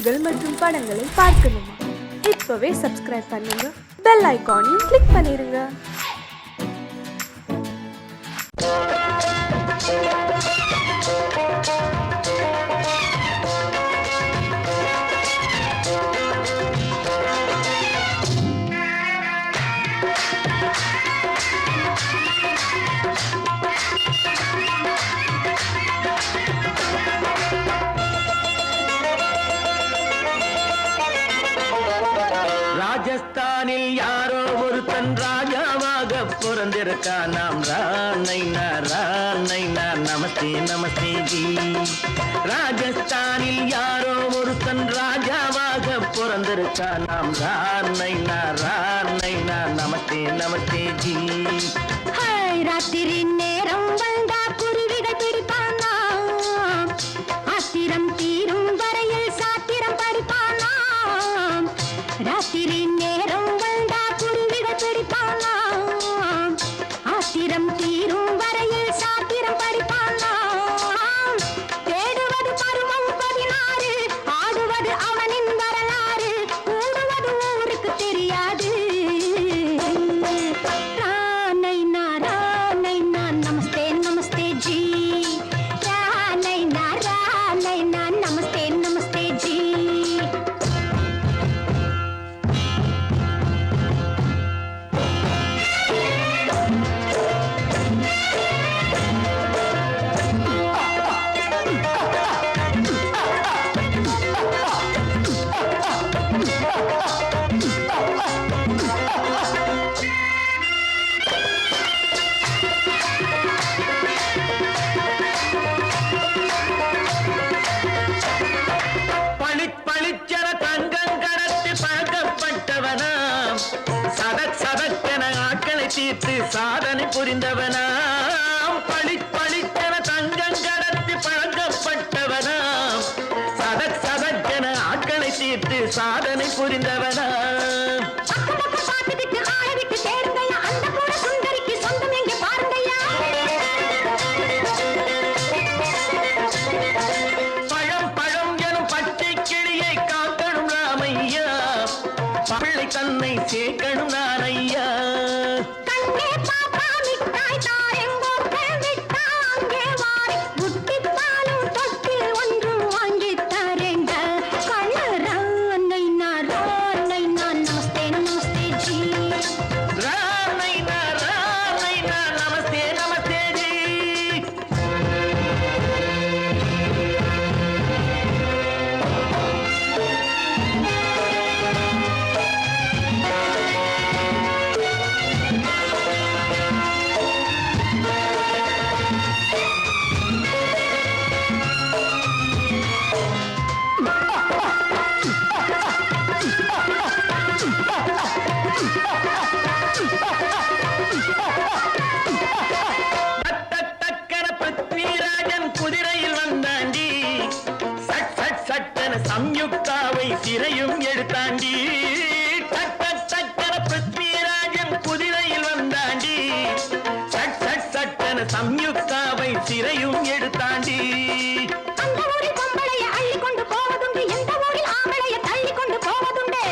செய்திகள் மற்றும் படங்களை பார்க்கணுமா? இப்பவே சப்ஸ்கிரைப் பண்ணுங்க, பெல் ஐகானையும் கிளிக் பண்ணிருங்க. ராஜஸ்தானில் யாரோ ஒருத்தன் ராஜாவாக பிறந்திருக்கான். நாம் ராணைனா நமஸ்தே நமஸ்தே ஜி. ராஜஸ்தானில் யாரோ ஒருத்தன் ராஜாவாக பிறந்திருக்கான். நாம் ராணைனா நமஸ்தே நமஸ்தே ஜி. ராத்திரி நேரம் வந்தா குருவிகள் பிடிப்பானா, ஆத்திரம் தீரும் வரையில் சாத்திரம் படிப்பானா. ராத்திரி நேரம் வந்தா குருவிகள் பிடிப்பானா, ஆத்திரம் தீரும் வரையில் சாத்திரம் படிப்பானா. தேடுவது பருவம் 16, ஆடுவது அவனின் வரலாறு, கூடுவது ஊருக்கு தெரியாது. நமஸ்தே நமஸ்தே ஜி. நமஸ்தே நமஸ்தே ஜி. பளிச்சென தங்கம் கடத்தி பழக்கப்பட்டவனாம். சதக்கென ஆட்களை தீர்த்து சாதனை புரிந்தவனாம். பளிச்சென தங்கம் கடத்தி பழக்கப்பட்டவனாம். சதக்கென ஆட்களை தீர்த்து சாதனை புரிந்தவனாம். தன்னை சேர்க்கணும் நான் ஐயா. கண்ணே பாப்பா மிட்டாய் தாரெங்கோ கேவிட்டா அங்கே வாரி புட்டி பாலும் தொட்டி ஒன்று வாங்கி தரேங்க. கண்ணு ராணைனா நமஸ்தே நமஸ்தே ஜி. ராணைனா நமஸ்தே நமஸ்தே ஜி. குதிரையில் வந்தாண்டி, சட்டென சம்யுக்தாவை சிறையும் எடுத்தாண்டி. பிருத்விராஜன் குதிரையில் வந்தாண்டி, சட்டென சம்யுக்தாவை சிறையும் எடுத்தாண்டி. அந்த ஊரில் பொம்பளைய அள்ளி கொண்டு போவதுண்டு, எந்த ஊரில் ஆம்பளைய தள்ளி கொண்டு போவதுண்டு.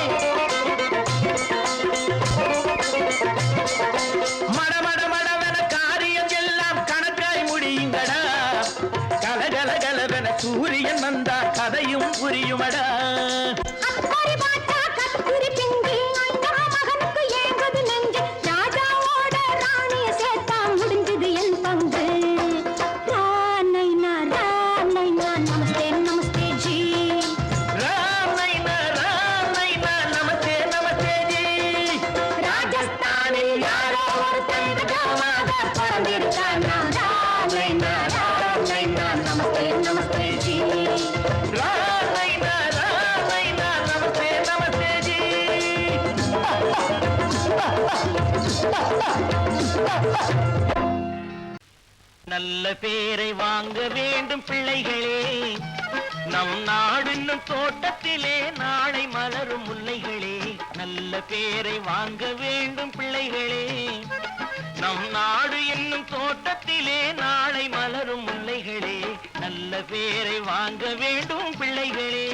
மடவென காரியம் எல்லாம் கணக்காய் முடியுங்கடா. கலகலவென சூரியன் வந்தா கதையும் புரியுமடா. அக்கறை பாட்டா கத்திரி பிங்கு, அந்த மகனுக்கு ஏங்குது நெஞ்சு. ராஜாவோட ராணிய சேர்த்தா முடிஞ்சது என் பங்கு. ராணைனா நமஸ்தே நமஸ்தே ஜி. ராணைனா நமஸ்தே நமஸ்தே ஜி. ராஜஸ்தானில் யாரோ ஒருத்தன் ராஜாவாக பிறந்திருக்கானா. ராணைனா நமஸ்தே நமஸ்தே ஜி. ராணைனா நமஸ்தே நமஸ்தே ஜி. நல்ல பேரை வாங்க வேண்டும் பிள்ளைகளே, நம் நாடு என்னும் தோட்டத்திலே நாளை மலரும் முல்லைகளே. நல்ல பேரை வாங்க வேண்டும் பிள்ளைகளே, நம் நாடு என்னும் தோட்டத்திலே நாளை மலரும் முல்லைகளே. நல்ல பேரை வாங்க வேண்டும் பிள்ளைகளே.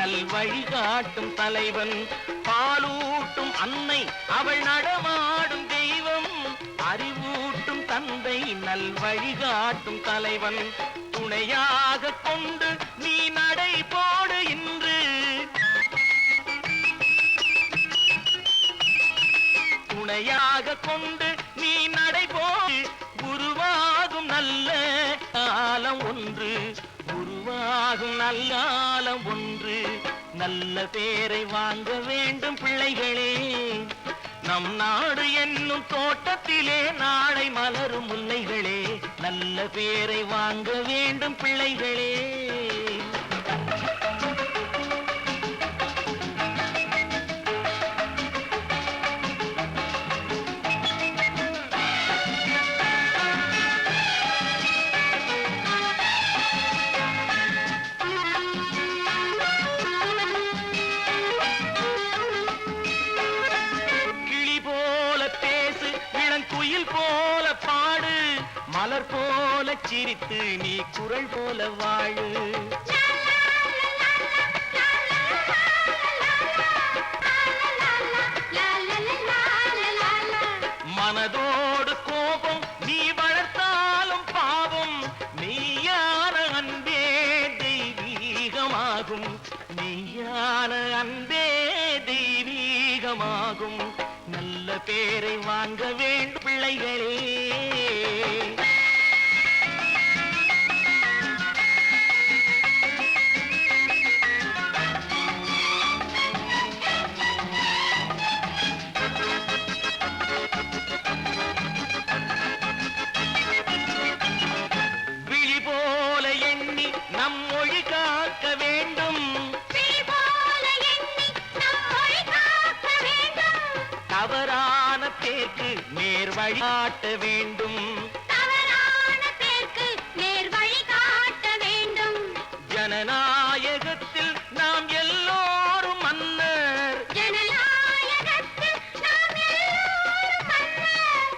நல் வழிகாட்டும் தலைவன். பாலூட்டும் அன்னை அவள் நடமாடும் தெய்வம். அறிவூட்டும் தந்தை நல் வழிகாட்டும் தலைவன். துணையாக கொண்டு நீ நடை போடு இன்று. துணையாக கொண்டு நீ நடைபோடு. உருவாகும் நல்ல காலம் ஒன்று. உருவாகும் நல்ல காலம் ஒன்று. நல்ல பேரை வாங்க வேண்டும் பிள்ளைகளே. நம் நாடு என்னும் தோட்டத்திலே நாளை மலரும் முல்லைகளே. நல்ல பேரை வாங்க வேண்டும் பிள்ளைகளே. குயில் போல பாடு. மலர் போல சிரித்து நீ குரல் போல வாழு. மனதோடு கோபம் நீ வளர்த்தாலும் பாவம். மெய்யான அன்பே தெய்வீகமாகும். மெய்யான அன்பே தெய்வீகமாகும். நல்ல பேரை வாங்க வேண்டும் பிள்ளைகளே. விழி போல எண்ணி நம் மொழி காக்க வேண்டும். தவறான பேருக்கு நேர் வழி காட்ட வேண்டும். ஜனநாயகத்தில் நாம் எல்லோரும் மன்னர்.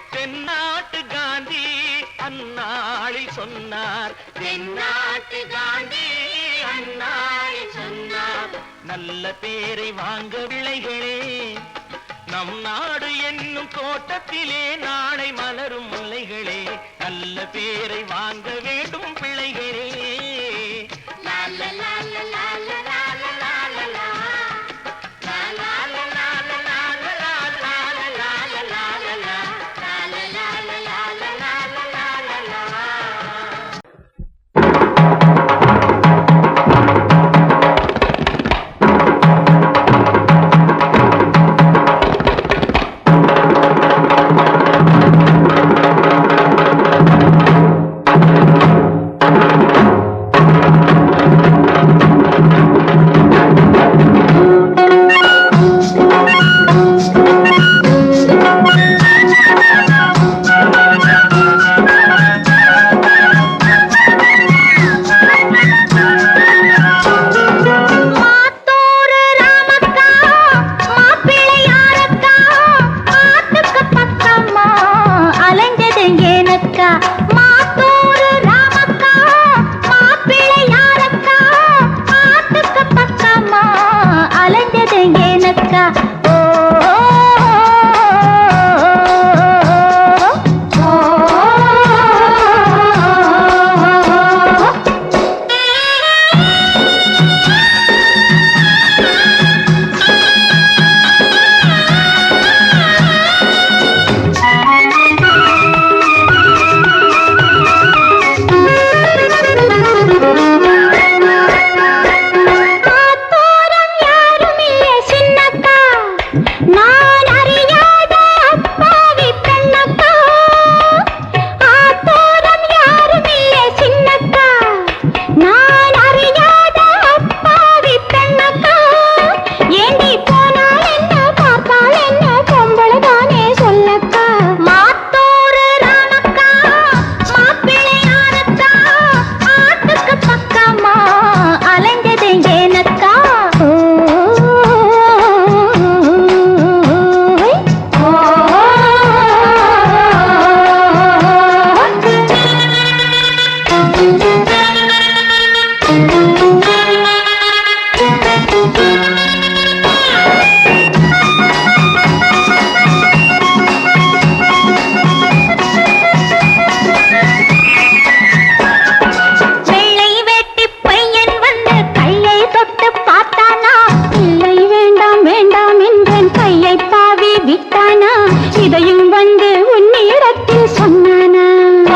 தென்னாட்டு காந்தி அந்நாளில் சொன்னார். தென்னாட்டு காந்தி அந்நாளில் சொன்னார். நல்ல பேரை வாங்க பிள்ளைகளே. நம் நாடு என்னும் தோட்டத்திலே நாளை மலரும் முல்லைகளே. நல்ல பேரை வாங்க வேண்டும் பிள்ளைகளே.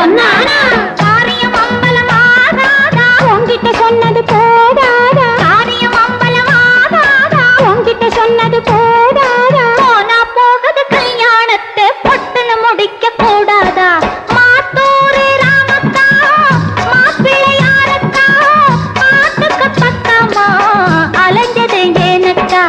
சொன்னானா காரியம் அம்பலமாகாதா உன்கிட்ட சொன்னது போதாதா காரியம் அம்பலமாகாதா உன்கிட்ட சொன்னது போதாதா போனா போகுது கல்யாணத்தை பொட்டுன்னு முடிக்க கூடாதா மாத்தூரு ராமக்கா மாப்பிள்ளை யாரக்கா மாட்டுக்கு பக்கமா அலைஞ்சது ஏனக்கா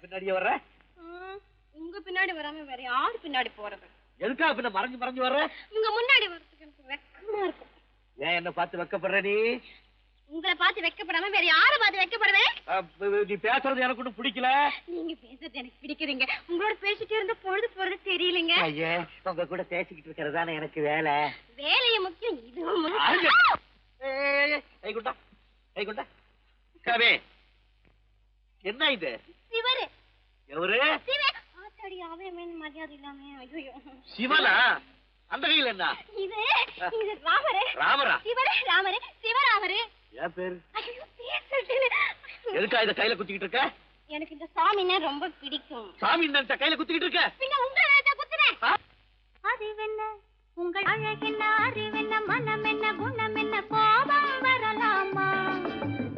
பின்னாடியே வர்ற உங்க பின்னாடி வராம வேற யாரு பின்னாடி போறது எதுக்கா பின்ன மறைஞ்சு மறைஞ்சு வர்ற உங்க முன்னாடி வரதுக்கு எனக்கு வெக்கமா இருக்கும் ஏன் என்ன பார்த்து வெக்கப்படுற நீ உங்களை பார்த்து வெக்கப்படாம வேற யாரை பார்த்து வெக்கப்படுவேன் நீ பேசுறது எனக்கு ஒன்றும் பிடிக்கல நீங்க பேசுறது எனக்கு பிடிக்கிறீங்க உங்களோட பேசிட்டே இருந்த பொழுது போறது தெரியலங்க ஐயே உங்க கூட பேசிக்கிட்டு இருக்கிறதானே எனக்கு வேலை வேலைய முக்கியம் இதுவும் கைகுண்டா கைகுண்டா கவே என்ன இது சிவரு எவரு சிவ ஆத்தாடி அவன் மரியாதை இல்லாம ஐயோ சிவனா அந்த கையில என்ன இது இது ராமரே ராமரா சிவரே ராமரே சிவராமரே ஏன் பேரு ஐயோ பேசுறேன் எதுக்கா இத கையில குத்திக்கிட்டு இருக்க எனக்கு இந்த சாமினா ரொம்ப பிடிக்கும் சாமி இந்த கையில குத்திக்கிட்டு இருக்க பின்ன உங்களை தான் குத்துறேன் அறிவென்ன உங்கள் அழகென்ன அறிவென்ன மனம் என்ன குணம் என்ன கோபம் வரலாமா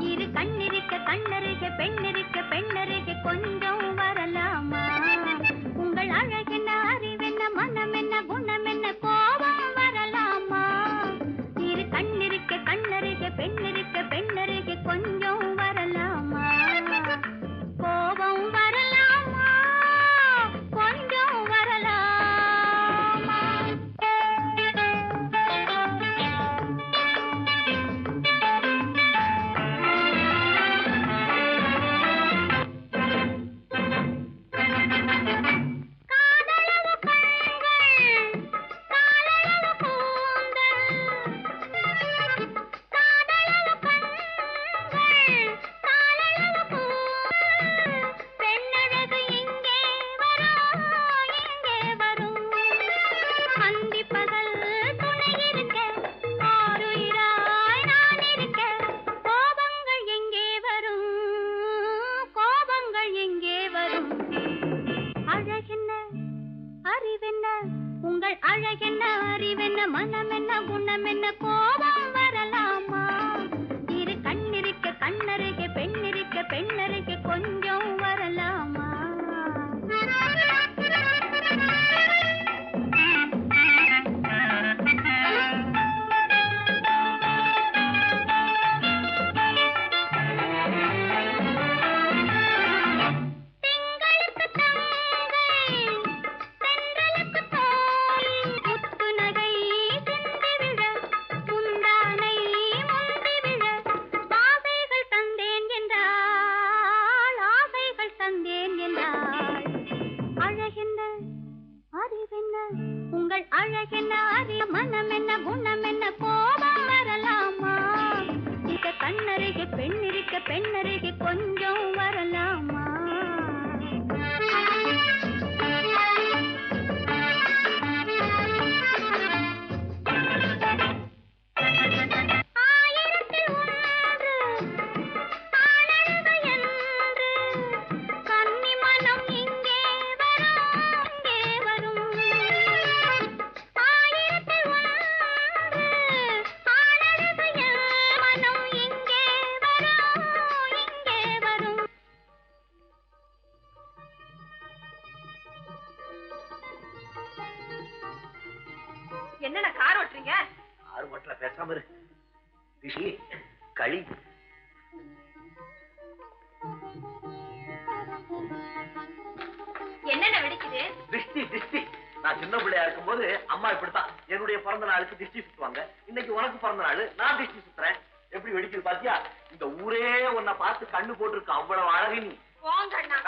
இரு கண்ணிருக்க கண்ணருக பெண்ணிருக்க பெண்ணருக கொஞ்சம் வரலாமா உங்கள் அழகென்ன அறிவென்ன மனம் என்ன குணம் என்ன கோபம் வரலாமா இரு கண்ணிருக்க கண்ணருக பெண்ணிருக்க பெண்ணருக கொஞ்சம் வரலாமா கோபம் வரலாமா கொஞ்சம் வரலாமா உங்கள் அழகென்ன அறிவென்ன மனம் என்ன குணம் என்ன கோபம் வரலாமா இரு கண்ணிருக்க கண்ணருக பெண்ணிருக்க பெண்ணருக கொஞ்சம் வரலாமா முந்தான என்ன கார் ஓட்டுறீங்க? ஆறு மட்டும் பேசாம இரு. ரிஷி, களி. என்னென்ன வெடிக்குது? திஷ்டி திஷ்டி. நான் சின்ன பிள்ளையா இருக்கும் போது அம்மா இப்படித்தான் என்னுடைய பிறந்த நாளுக்கு திஷ்டி சுத்துவாங்க. இன்னைக்கு உனக்கு பிறந்த நாள், நான் திஷ்டி சுத்துறேன். எப்படி வெடிக்குது பாத்தியா? இந்த ஊரே உன்னை பார்த்து கண்ணு போட்டிருக்கு, அவ்வளவு அழகு நீ. போங்கண்ணா.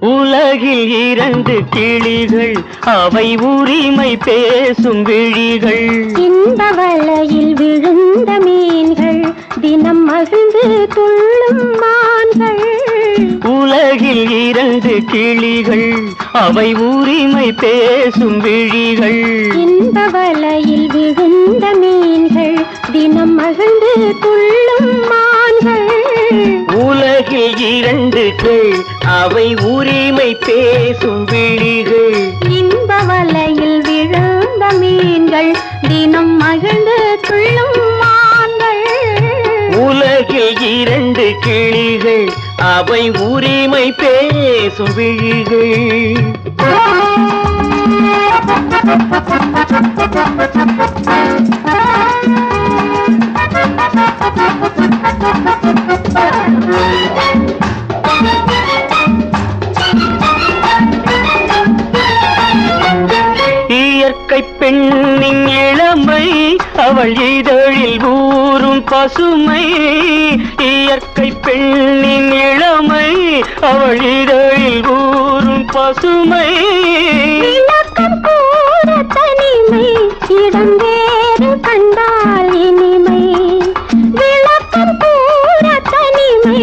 உலகில் இரண்டு கிளிகள், அவை உரிமை பேசும் விழிகள். இந்த வலையில் விழுந்த மீன்கள், தினம் மகிழ்ந்து துள்ளும் மான்கள். உலகில் இரண்டு கிளிகள், அவை உரிமை பேசும் விழிகள். இந்த வலையில் விழுந்த மீன்கள், தினம் மகிழ்ந்து துள்ளும் மான்கள். உலகில் இரண்டு கிளை, அவை உரிமை பேசும் விழிகள். இந்த வலையில் விழுந்த மீன்கள், தினம் மகிழ்ந்து துள்ளும் மான்கள். உலகில் இரண்டு கிளிகள், அவை உரிமை பேசும் விழிகள். இயற்கை பெண்ணின் இளமை, அவள் இதழில் ஊறும் பசுமை. இயற்கை பெண்ணின் இளமை, அவள் இதழில் ஊறும் பசுமை. விளக்கம் கூற தனிமை, இடம் வேறு கண்டால் இனிமை. விளக்கம் கூற தனிமை,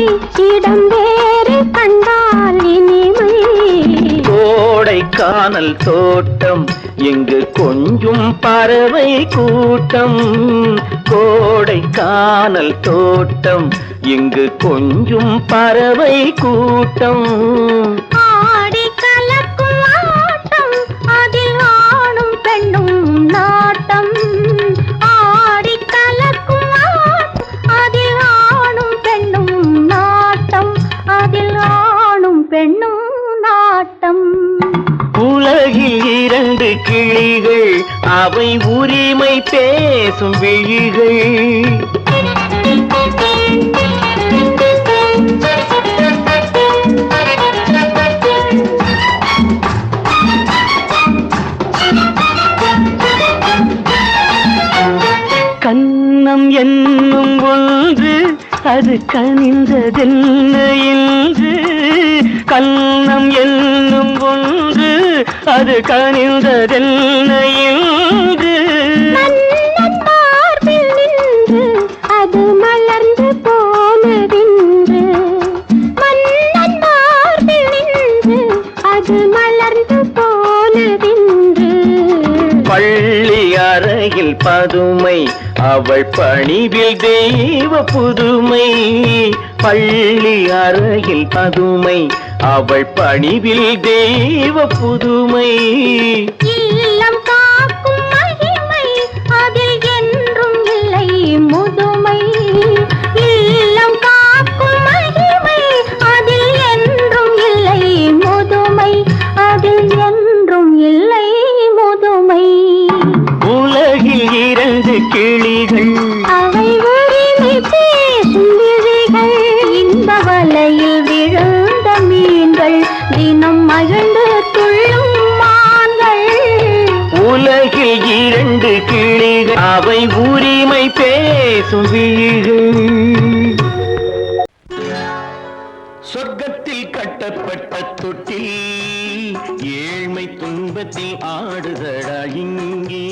இடம் வேறு கண்டால் இனிமை. கோடைக்கானல் தோட்டம், இங்கு கொஞ்சும் பறவை கூட்டம். கோடைக்கானல் தோட்டம், இங்கு கொஞ்சும் பறவை கூட்டம். ஆடி கலக்கும் ஆட்டம், அதில் ஆணும் பெண்ணும் நாட்டம். ஆடி கலக்கும் ஆட்டம், அதில் ஆணும் பெண்ணும் நாட்டம். அதில் ஆணும் பெண்ணும் நாட்டம். உலகில் இரண்டு கிளிகள், அவை உரிமை பேசும் விழிகள். கன்னம் என்னும் ஒன்று, அது கனிந்ததென்ன என்று. கன்னம் என்னும் ஒன்று, அது கனிந்ததென்ன என்று. மன்னன் மார்பில் நின்று, அது மலர்ந்து போனதென்று. மன்னன் மார்பில் நின்று, அது மலர்ந்து போனதென்று. பள்ளி அறையில் பதுமை, அவள் பணிவில் தெய்வ புதுமை. பள்ளி அறையில் பதுமை, அவள் பணிவில் தெய்வ புதுமை. இல்லம் காக்கும் மகிமை, அதில் என்றும் இல்லை முதுமை. இல்லம் காக்கும் மகிமை, அதில் என்றும் இல்லை முதுமை. அதில் என்றும் இல்லை முதுமை. உலகில் இரண்டு கிளிகள், அவை உரிமை பேசும் விழிகள். இந்த வலையில் விழுந்த மீன்கள், தினம் மகிழ்ந்து துள்ளும் மான்கள். உலகில் இரண்டு கிளிகள், அவை உரிமை பேசும் விழிகள். சொர்க்கத்தில் கட்டப்பட்ட தொட்டில், ஏழ்மை துன்பத்தில் ஆடுதடா இங்கே.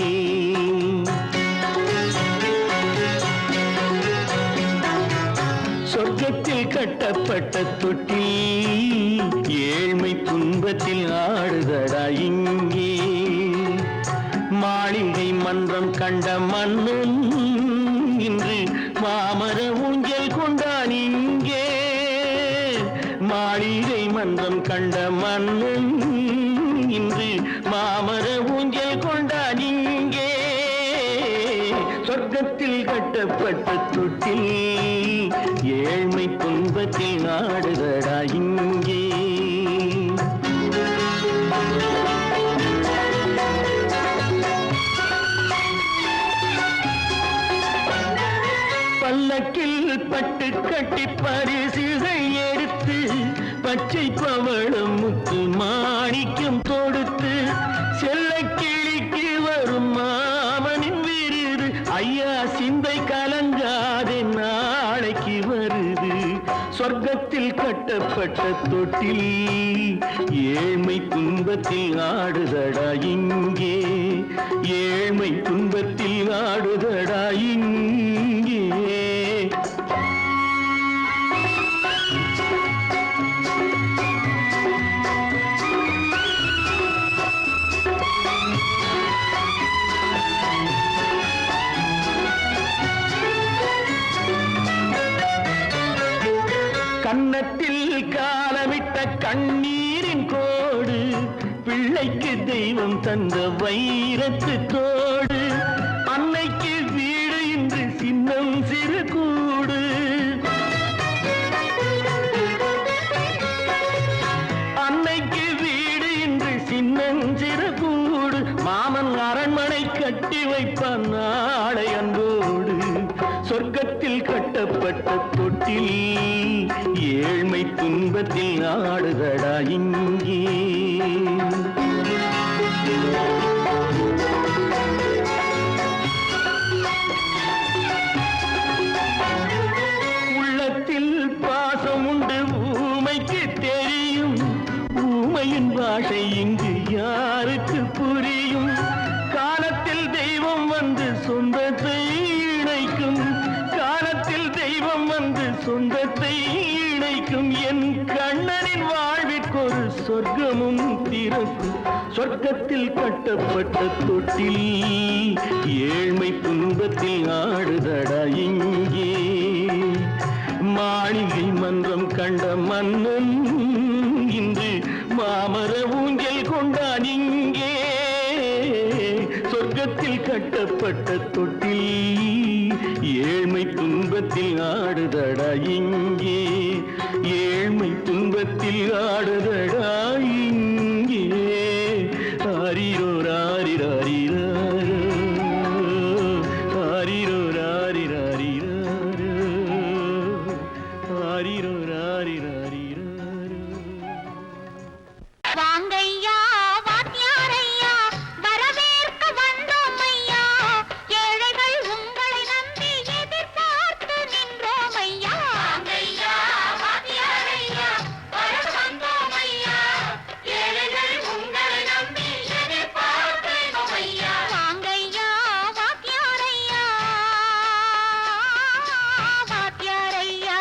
சொர்க்கத்தில் கட்டப்பட்ட தொட்டில், ஏழ்மை துன்பத்தில் ஆடுதடா இங்கே. மாளிகை மன்றம் கண்ட மன்னன், இன்று மாமர ஊஞ்சல் கொண்டான் இங்கே. மாளிகை மன்றம் கண்ட மன்னன் இன்று மாமர ஊஞ்சல் கொண்டான் இங்கே. சொர்க்கத்தில் கட்டப்பட்ட தொட்டில் ஏழ்மை துன்பத்தில் நாடுதடா இங்கே. பல்லக்கில் பட்டு கட்டி பரிசுகள் எடுத்து பச்சை பவளம் முத்து மாணிக்கம் தொடுத்து செல்ல கிளிக்கு வரும் மாமனின் விருது. ஐயா சிந்தை கலங்காதே நாளைக்கு வருது. சொர்க்கத்தில் கட்டப்பட்ட தொட்டில் ஏழ்மை துன்பத்தில் ஆடுதடா இங்கே. ஏழ்மை துன்பத்தில் ஆடுதடா இங்கே. கன்னத்தில் காலமிட்ட கண்ணீரின் கோடு பிள்ளைக்கு தெய்வம் தந்த வைரத்து தோடு. அன்னைக்கு வீடு இன்று சின்னம் சிறு கூடு. அன்னைக்கு வீடு இன்று சின்னம் சிறு கூடு. மாமன் அரண்மனை கட்டி வைப்பான் நாளை அன்போடு. சொர்க்கத்தில் கட்டப்பட்ட தொட்டில் ஏழ்மை துன்பத்தில் ஆடுதடா இங்கே. உள்ளத்தில் பாசம் உண்டு ஊமைக்கு தெரியும். ஊமையின் பாஷை இங்கு யாருக்கு புரியும்? காலத்தில் தெய்வம் வந்து சொந்தத்தை இணைக்கும். காலத்தில் தெய்வம் வந்து சொந்தத்தை இணைக்கும். என் கண்ணனின் வாழ்விற்கொரு சொர்க்கமும் திறக்கும். சொர்க்கத்தில் கட்டப்பட்ட தொட்டில் ஏழ்மை துன்பத்தில் ஆடுதடா இங்கே. மாளிகை மன்றம் கண்ட மன்னன் இன்று மாமர ஊஞ்சல் கொண்டான் இங்கே. சொர்க்கத்தில் கட்டப்பட்ட தொட்டில் ஏழ்மை துன்பத்தில் ஆடுதடா இங்கே. ஏழ்மை துன்பத்தில் ஆடுதடா இங்கே. ஆரிரோ ராரிராரிரோ ஆரிரோ ராரிராரிரோ ஆரிரோ ராரிராரிரோ. வாங்கையா வாத்தியாரையா வரவேற்க வந்தோம் ஐயா. ஏழைகள் உங்களை நம்பி எதிர்பார்த்து நின்றோம் ஐயா. வாங்கையா வாத்தியாரையா வரவேற்க வந்தோம் ஐயா. ஏழைகள் உங்களை நம்பி எதிர்பார்த்து நின்றோம் ஐயா. வாங்கையா வாத்தியாரையா வாத்தியாரையா.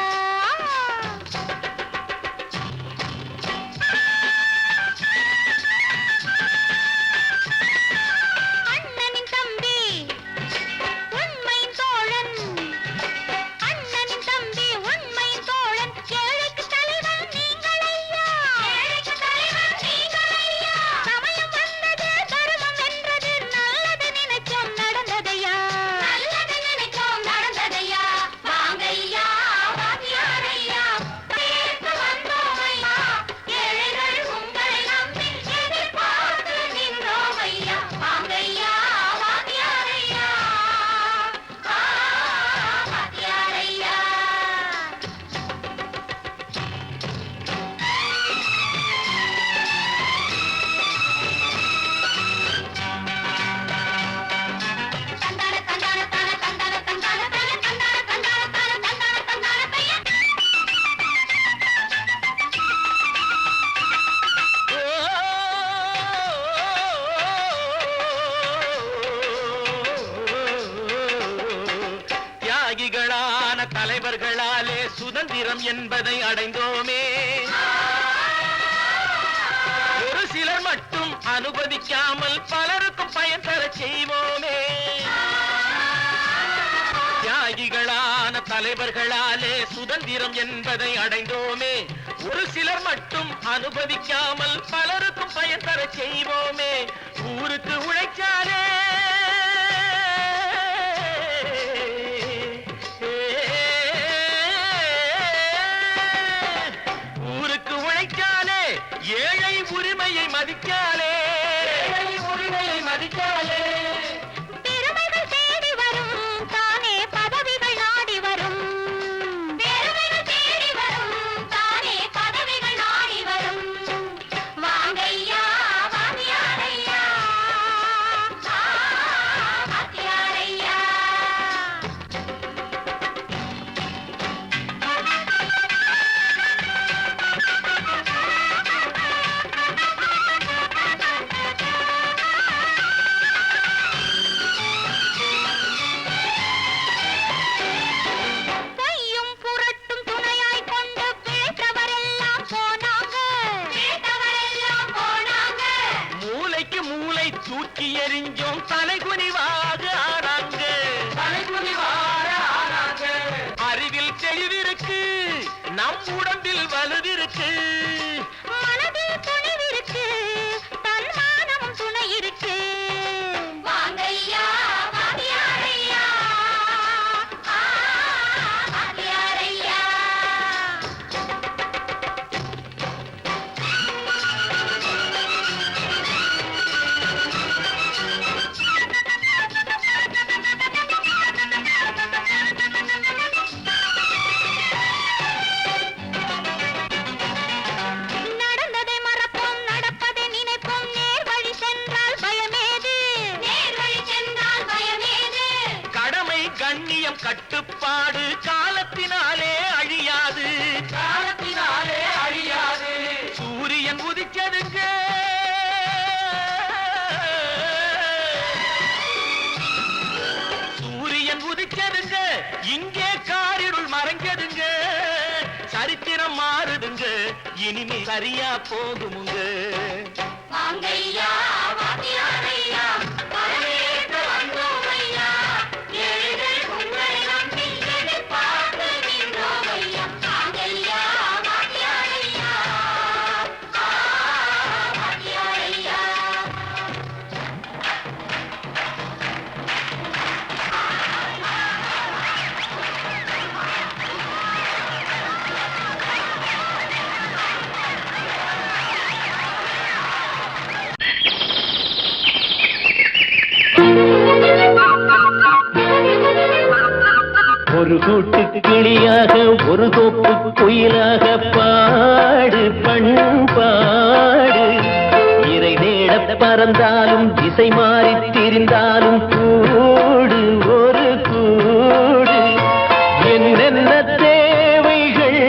அண்ணனின் தம்பி உண்மையின் தோழன். அண்ணனின் தம்பி உண்மையின் தோழன். ஏழைக்கு தலைவன் நீங்கள் ஐயா. ஏழைக்கு தலைவன் நீங்கள் ஐயா. சமயம் வந்தது தர்மம் வென்றது. நல்லது நினைச்சோம் நடந்ததையா. நல்லது நினைச்சோம் நடந்ததையா. வாங்கையா வாத்தியாரையா வரவேற்க வந்தோம் ஐயா. ஏழைகள் உங்களை நம்பி எதிர்பார்த்து நின்றோம் ஐயா. வாங்கையா வாத்தியாரையா வாத்தியாரையா. தந்தான தந்தான தான தந்தான தந்தான தைய தந்தான தந்தான தான தந்தான தந்தான தைய. தியாகிகளான தலைவர்களாலே சுதந்திரம் என்பதை அடைந்தோமே. ஒரு சிலர் மட்டும் அனுமதிக்காமல் பலருக்கும் பயன் தர செய்வோமே. தியாகிகளான தலைவர்களாலே சுதந்திரம் என்பதை அடைந்தோமே. ஒரு சிலர் மட்டும் அனுபவிக்காமல் பலருக்கும் பயன் தர செய்வோமே. ஊருக்கு உழைச்சாலே ஊருக்கு உழைச்சாலே ஏழை உரிமையை மதிக்காலே பெருமைகள் தேடி வரும் தானே பதவிகள் நாடி வரும். பெருமைகள் தேடி வரும் தானே பதவிகள் நாடி வரும். வாங்கையா வாங்கியாரையா வாங்கியாரையா. பொய்யும் புரட்டும் துணையாய் கொண்டு பிழைத்தவரெல்லாம் போனாங்க. பிழைத்தவரெல்லாம் போனாங்க. மூளைக்கு மூளை தூக்கி எறிஞ்சோம் தலைகுனிவாக ஆனாங்க. அறிவில் தெளிவிருக்கு, நம் உடம்பில் வலுவிருக்கு. மனதில் துணிவிருக்கு, தன்மானமும் துணை இருக்கு. வாங்கையா வாங்கியாரையா வாங்கியாரையா. நடந்ததை மறப்போம், நடப்பதை நினைப்போம். நேர் வழி சென்றால் பயமேது? நேர் வழி சென்றால் பயமேது? கடமை கண்ணியம் கட்டுப்பாடு காலத்தினாலே அழியாது. சூரியன் உதிச்சதுங்க, சூரியன் உதிச்சதுங்க, இங்கே காரிருள் மறைஞ்சதுங்க. சரித்திரம் மாறுதுங்க, இனிமே சரியா போகுமுங்க. வாங்கையா வாங்கியாரையா வரவேற்று வந்தோமையா. ஏழைகள் உங்களை நம்பி எதிர்பார்த்து நின்றோமையா. வாங்கையா வாங்கியாரையா வாங்கியாரையா. ஒரு கூட்டு கிளியாக ஒரு தோப்பு குயிலாக பாடு பண்பாடு. இறை தேட பறந்தாலும் திசை மாறி திரிந்தாலும் கூடு ஒரு கூடு. என்னென்ன தேவைகள்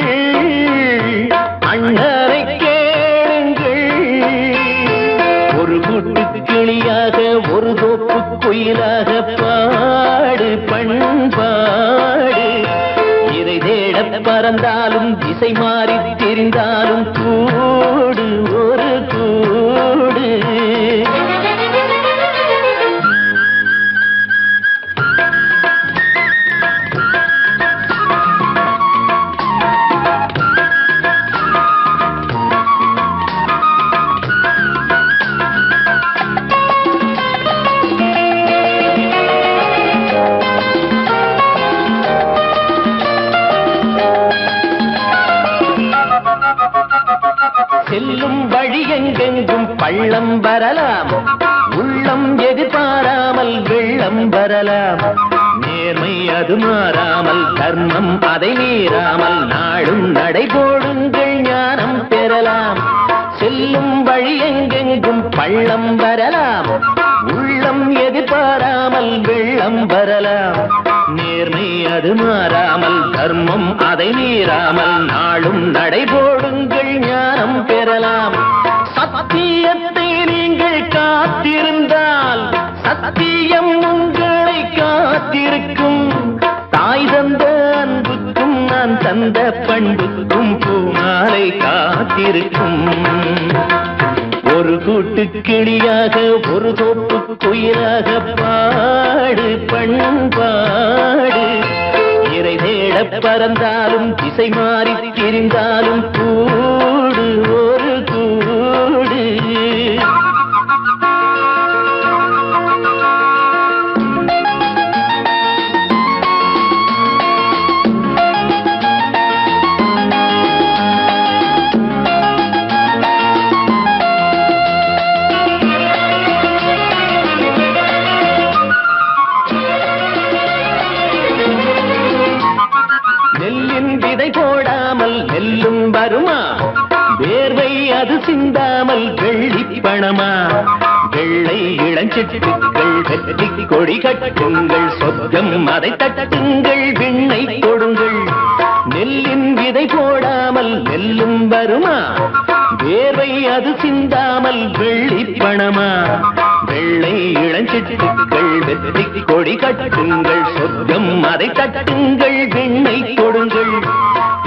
அண்ணரை கேளுங்கள். ஒரு கூட்டு கிளியாக ஒரு தோப்பு குயிலாக பாடு பண்பாடு. இறை தேட பறந்தாலும் திசை மாறி திரிந்தாலும் கூடு ஒரு கூடு. செல்லும் வழி எங்கெங்கும் பள்ளம் வரலாம், உள்ளம் எதிர்பாராமல் வெள்ளம் வரலாம். நேர்மை அது மாறாமல், தர்மம் அதை மீறாமல், நாளும் நடைபோடுங்கள் ஞானம் பெறலாம். செல்லும் வழி எங்கெங்கும் பள்ளம் வரலாம், உள்ளம் எதிர்பாராமல் வெள்ளம் வரலாம். நேர்மை அது மாறாமல், தர்மம் அதை மீறாமல், நாளும் நடைபோடுங்கள் ஞானம் பெறலாம். சத்தியத்தை நீங்கள் காத்திருந்தால் சத்தியம் உங்களை காத்திருக்கும். தாய் தந்த அன்புக்கும் நான் தந்த பண்புக்கும் பூமாலை காத்திருக்கும். ஒரு கூட்டு கிளியாக ஒரு தோப்பு குயிலாக பாடு பண்பாடு. இறை தேட பறந்தாலும் திசை மாறி திரிந்தாலும் கூடு ஒரு கூடு. போடாமல் நெல்லும் வருமா, வேர்வை அது சிந்தாமல் வெள்ளி பணமா. வெள்ளை இளஞ்சிட்டுக்கள் வெற்றி கொடி கட்டுங்கள், சொர்க்கம் அதை தட்டுங்கள், விண்ணை கொடுங்கள். நெல்லின் விதை போடாமல் நெல்லும் வருமா, வேர்வை அது சிந்தாமல் வெள்ளி பணமா. வெள்ளை இளஞ்சிட்டுக்கள் வெற்றி கொடி கட்டுங்கள், சொர்க்கம் அதை தட்டுங்கள், விண்ணை கொடுங்கள்.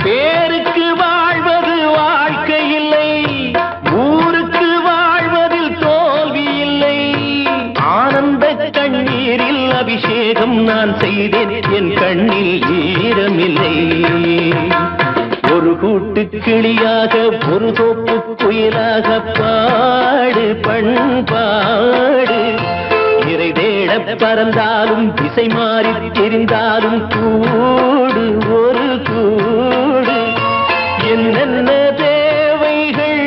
பேருக்கு வாழ்வது வாழ்க்கை இல்லை, ஊருக்கு வாழ்வதில் தோல்வி இல்லை. ஆனந்த கண்ணீரில் அபிஷேகம் நான் செய்தேன், என் கண்ணில் ஈரமில்லை. ஒரு கூட்டு கிளியாக ஒரு தோப்பு குயிலாக பாடு பண்பாடு. இறை தேட பறந்தாலும் திசை மாறி தெரிந்தாலும் கூடு ஒரு கூடு. என்னென்ன தேவைகள்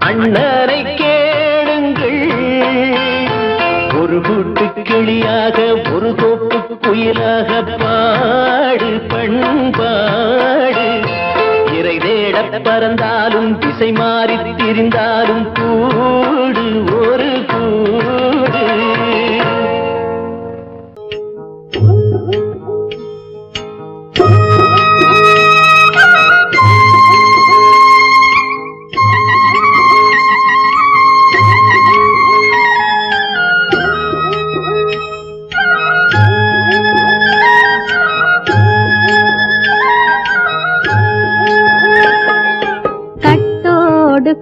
அண்ணனை கேளுங்கள். ஒரு கூட்டு கிளியாக ஒரு தோப்பு குயிலாக பாடு பண்பாடு. இறை தேட பறந்தாலும் திசை மாறி திரிந்தாலும் கூடு ஒரு கூடு.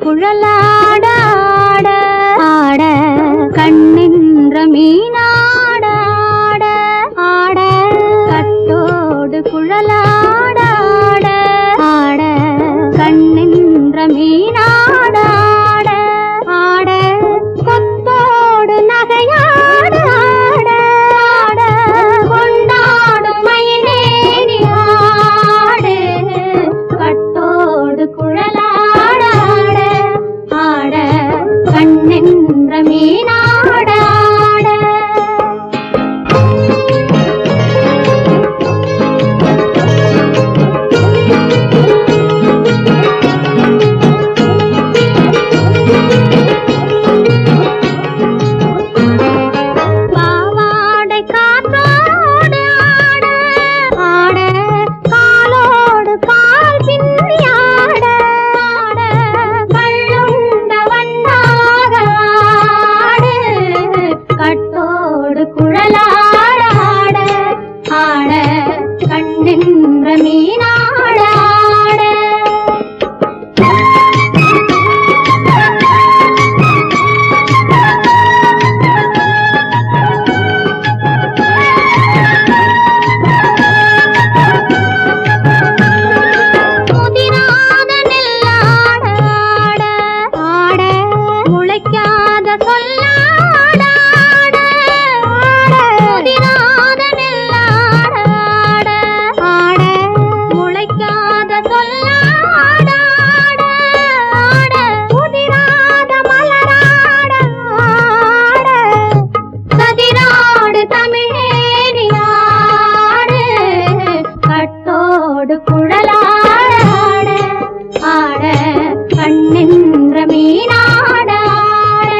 குழலாட ஆட ஆட கண்ணின்ற மீனாட ஆட ஆட கட்டோடு குழலாட ஆட ஆட கண்ணின்ற மீனாட ஆட ஆட கொத்தோடு நகையாட ஆட ஆட கொண்டாடும் மயிலேறி ஆடு கட்டோடு குழலாட கண்ணென்ற மீனாட ஆட. பாவாடை காற்றோடு ஆட ஆட காலோடு கால் பின்னி ஆட ஆட கள்ளுண்ட வண்ணாக ஆடு கட்டோடு குழலாட ஆட ஆட கண்ணின்ற மீனாட ஆட. முதிராத நெல்லாட ஆட ஆட முளைக்காத சொல்லாட ஆட ஆட முதிராத நெல்லாட ஆட ஆட முளைக்காத சொல்லாட ஆட ஆட முதிராத மலராட ஆட சதிராடு தமிழேறி ஆடு கட்டோடு குழலாட ஆட ஆட கண்ணின்ற மீனாட ஆட.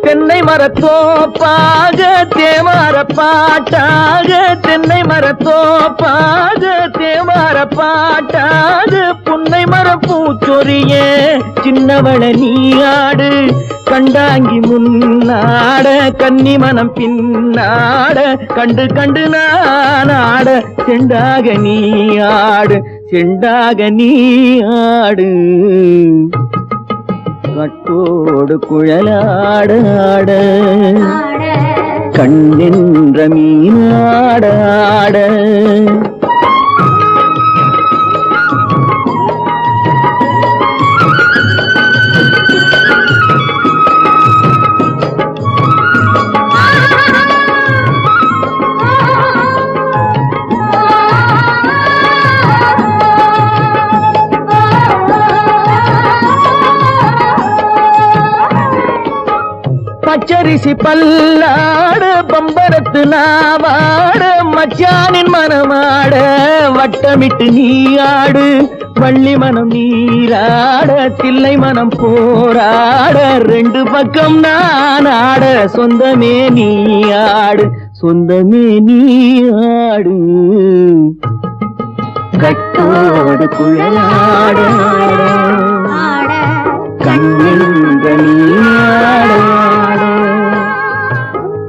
தென்னை மரத்தோப்பாக தேமார பாட்டாக, தென்னை மரத்தோப்பாக தேமார பாட்டாக, புன்னை மர பூச்சொரிய சின்ன கண்ணவள நீயாடு கண்டாங்கி முன்னாட கன்னி மனம் பின்னாட கண்டு கண்டு நானாட செண்டாக நீயாடு செண்டாக நீயாடு கட்டோடு குழலாடாட கண்ணென்ற மீனாடாட பச்சரிசி பல்லாட பம்பரத்து நாவாட மச்சானின் மனமாட வட்டமிட்டு நீயாடு வள்ளி மனம் நீராட தில்லை மனம் போராட ரெண்டு பக்கம் நானாட சொந்தமே நீயாடு சொந்தமே நீயாடு கட்டோடு குழலாட கண்ணென்ற நீயாட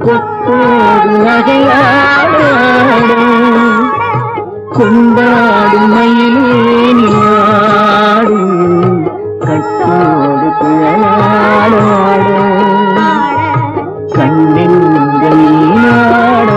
கொத்தோடு நகையாட கொண்டாடு மயிலேனியாடு கட்டோடு குழலாட கண்ணென்ற நீயாட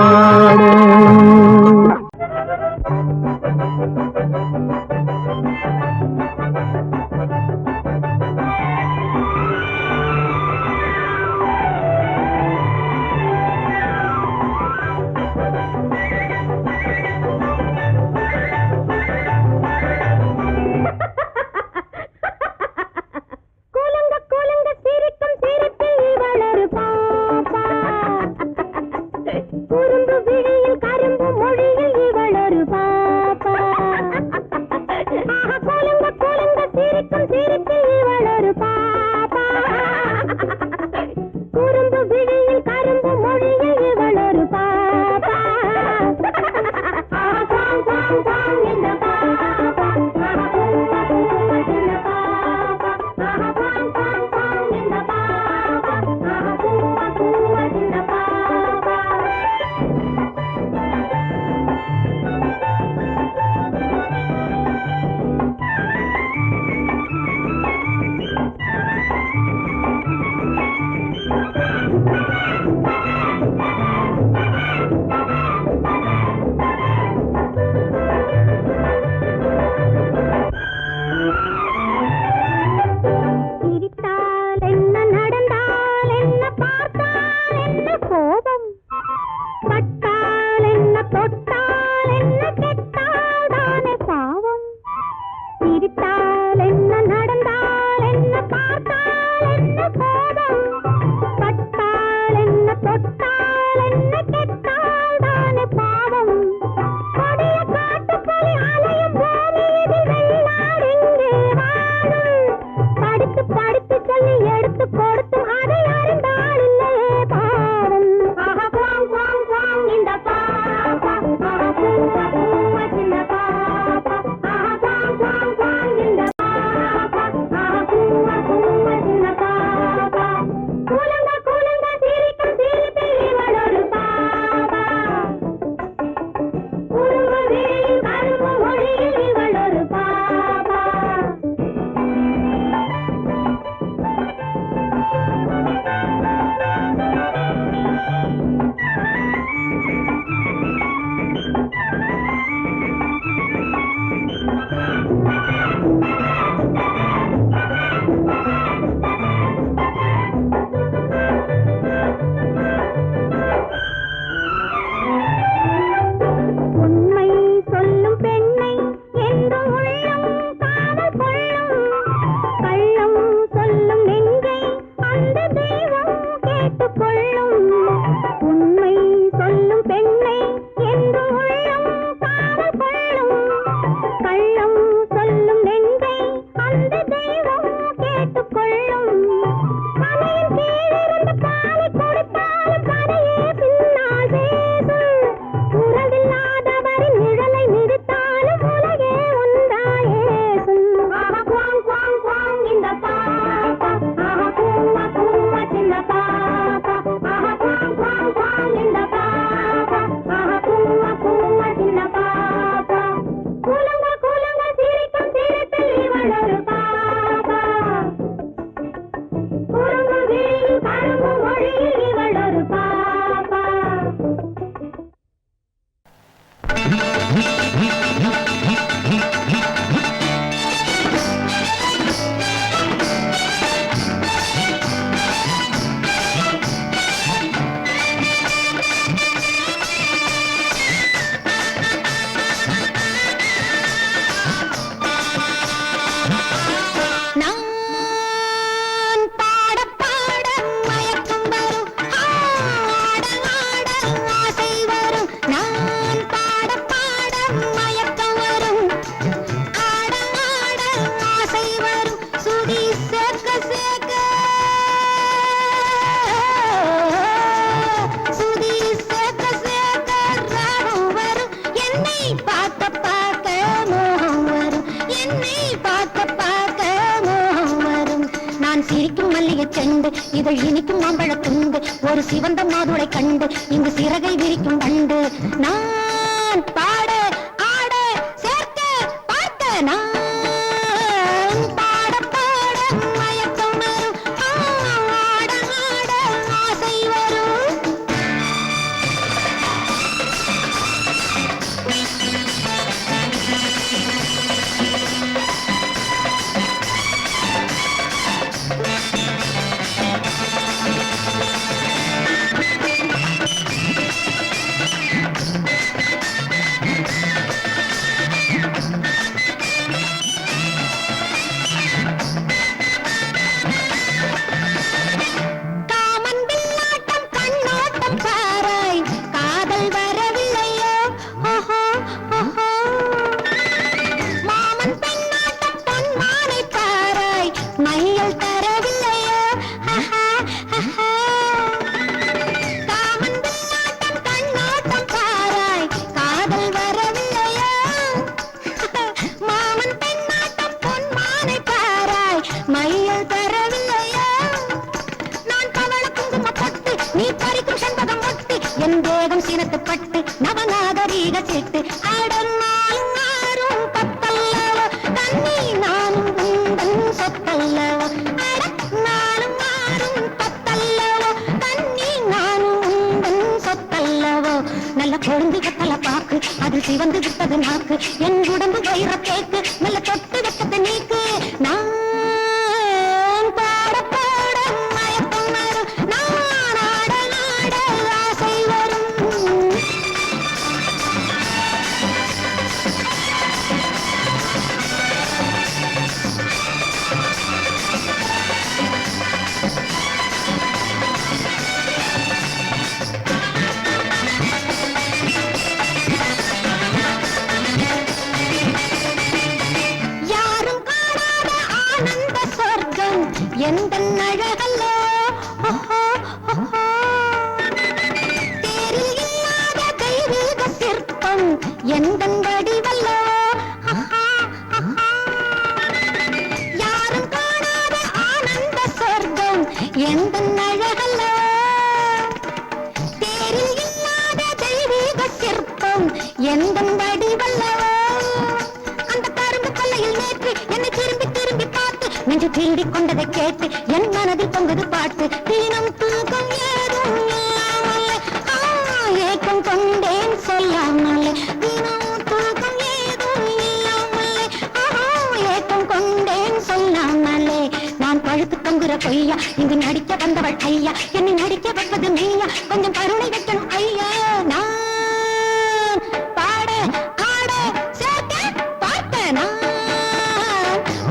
இதழ் இனிக்கும் மாம்பழ துண்டு ஒரு சிவந்த மாதுளை கண்டு இங்கு சிறகை விரிக்கும் கண்டு நான் பாட ஆட சேர்க்க பார்க்க நான் பாட பாட மயக்கம் வரும் ஆட ஆட ஆசை வரும் காமன் பின்னாட்டம் கண்ணோட்டம் பாராய் காதல் வரவில்லையோ ஓஹோ ஓஹோ மாமன் பெண்ணாட்டம் பொன்மானை பாராய் மையல் தரவில்லையோ ஹஹா ஹஹா காமன் பின்னாட்டம் கண்ணோட்டம் பாராய் காதல் வரவில்லையோ மாமன் பெண்ணாட்டம் பொன்மானை பாராய் மையல் தரவில்லையோ நான் பவள குங்கும பட்டு நீ பறிக்கும் செண்பகம் ஒட்டு என் தேகம் சினத்து பட்டு நவநாகரீக சிட்டு அடனாலும் மாறும் பத்தல்லவோ தண்ணி நானும் உந்தன் சொத்தல்லவோ நானும் மாறும் பத்தல்லவோ தண்ணி நானும் உந்தன் சொத்தல்லவோ நல்ல கொழுந்து கத்தல பாக்கு அது சிவந்து விட்டது நாக்கு என் உடம்பு வயிற கேக்கு நல்ல தொட்டு வெக்கத்தை நீக்கு நான் பாட பாட மயக்கம் வரும் நான் ஆட ஆட ஆசை வரும் யாரும் காணாத ஆனந்த சொர்க்கம் எந்த அழகல்லோ ஓஹோ ஓஹோ தேரில் இல்லாத தெய்வீக சிற்பம் எந்த வடிவல்லோ ஆஹா ஆஹா யாரும் காணாத ஆனந்த சொர்க்கம் எந்த அழகல்லோ தேரில் இல்லாத தெய்வீக சிற்பம் எந்த வடிவல்லவோ அந்த கரும்பு கொல்லையில் நேற்று என்னை திரும்பி திரும்பி பார்த்து நெஞ்சு திருடி கொண்டதை கேட்டு என் மனதில் பொங்குது பாட்டு தினம் தூக்கம் ஏதும் இல்லாமலே ஏக்கம் கொண்டேன் சொல்லாமலே தினம் தூக்கம் ஏதும் இல்லாமலே ஏக்கம் கொண்டேன் சொல்லாமலே நான் பழுத்து தொங்குற பொய்யா இங்கு நடிக்க வந்தவள் ஐயா என்னை நடிக்க வைப்பது மெய்யா கொஞ்சம் கருணை வைக்கணும் ஐயா நான் பாட ஆட சேர்க்க பார்க்க நான்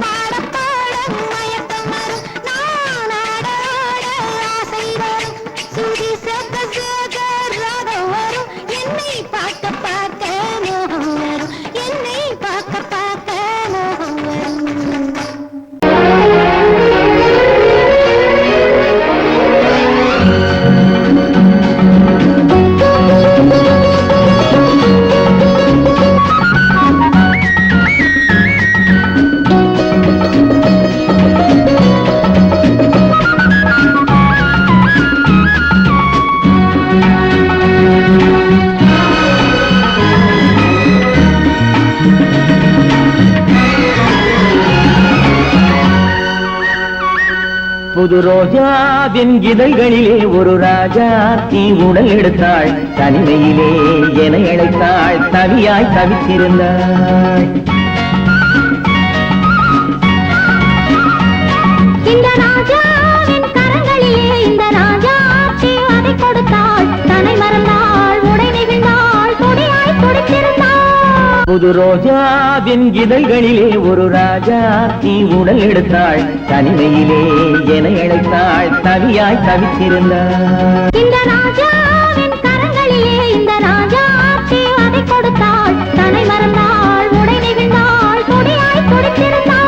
பாட பாட மயக்கம் வரும் நான் ஆட ஆட ஆசை வரும் சுதி சேர்க்க சேர்க்க ராகம் வரும் என்னை பார்க்க பார்க்க மோகம் வரும் என்னை பார்க்க பார்க்க மோகம் வரும் புது ரோஜாவின் இதழ்களிலே ஒரு ராஜா தீ உடல் எடுத்தாள் தனிமையிலே என அழைத்தாள் தவியாய் தவித்திருந்தாள் இந்த ராஜாவின் கரங்களிலே இந்த ராஜா அதை கொடுத்தாள் தன்னை மறந்தாள் உடை நெகிழ்ந்தாள் துடியாய் துடித்திருந்தாள் புது ரோஜாவின் இதழ்களிலே ஒரு ராஜா தீ உடல் எடுத்தாள் தனிமையிலே என அழைத்தாள் தவியாய் தவித்திருந்தாள் இந்த ராஜாவின் கரங்களிலே இந்த ராஜா அதை கொடுத்தாள் தன்னை மறந்தாள் உடை நெகிழ்ந்தாள் துடியாய் துடித்திருந்தாள்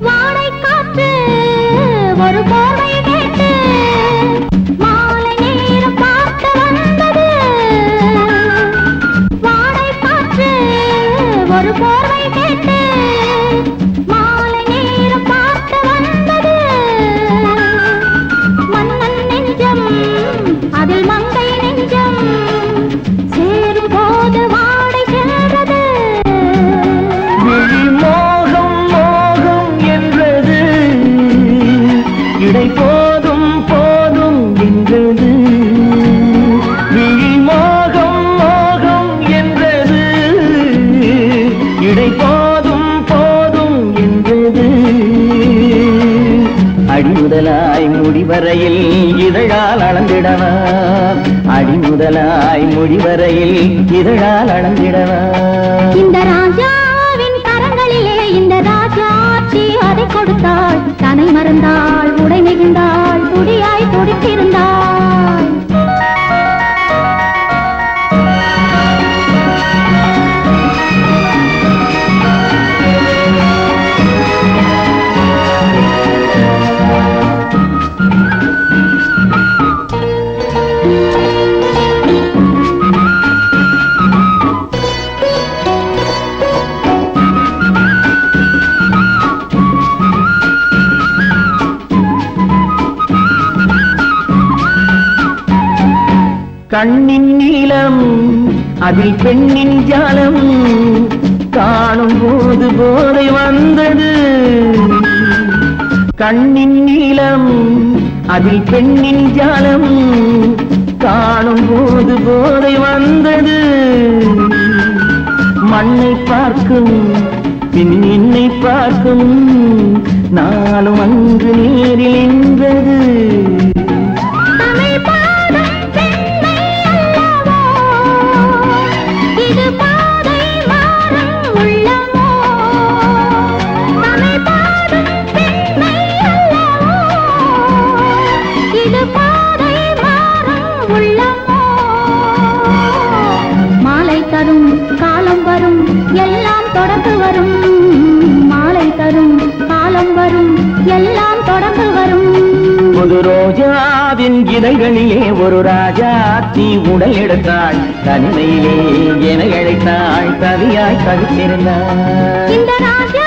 வாடை காற்று ஒரு போர்வை கேட்டு மாலை நேரம் பார்க்க வந்தது. வாடை காற்று ஒரு போர்வை கேட்டு மாலை நேரம் பார்க்க வந்தது. மன்னன் நெஞ்சம் அதில் மங்கை நெஞ்சம் சேரும் போது வாடை சென்றது. விழி மோகம் மோகம் என்றது, இடை போதும் போதும் என்றது. விழி மோகம் மோகம் என்றது, இடை போதும் போதும் என்றது. அடிமுதலாய் முடிவரையில் இதழால் அளந்திடவா, அடிமுதலாய் முடிவரையில் இதழால் அளந்திடவா. இந்த ராஜாவின் கரங்களிலே இந்த ராஜாச்சி அதை கொடுத்தாள். தனை மறந்தாள், உடை நெகிழ்ந்தாள், துடியாய் துடித்திருந்தாள். கண்ணின் நீளம் அதில் பெண்ணின் ஜாலம் காணும் போது போதை வந்தது. கண்ணின் நீளம் அதில் பெண்ணின் ஜாலம் காணும் போது போதை வந்தது. மண்ணை பார்க்கும் பின் என்னை பார்க்கும் நாளும் அங்கு நேரில் என்றது. மாலை தரும் காலம் வரும் எல்லாம் தொடர்ந்து வரும். மாலை தரும் காலம் வரும் எல்லாம் தொடர்ந்து வரும். புது ரோஜாவின் இதழ்களிலே ஒரு ராஜா தீ உடல் எடுத்தாள். தனிமையிலே என அழைத்தாள், தவியாய் தவித்திருந்தாள். இந்த ராஜா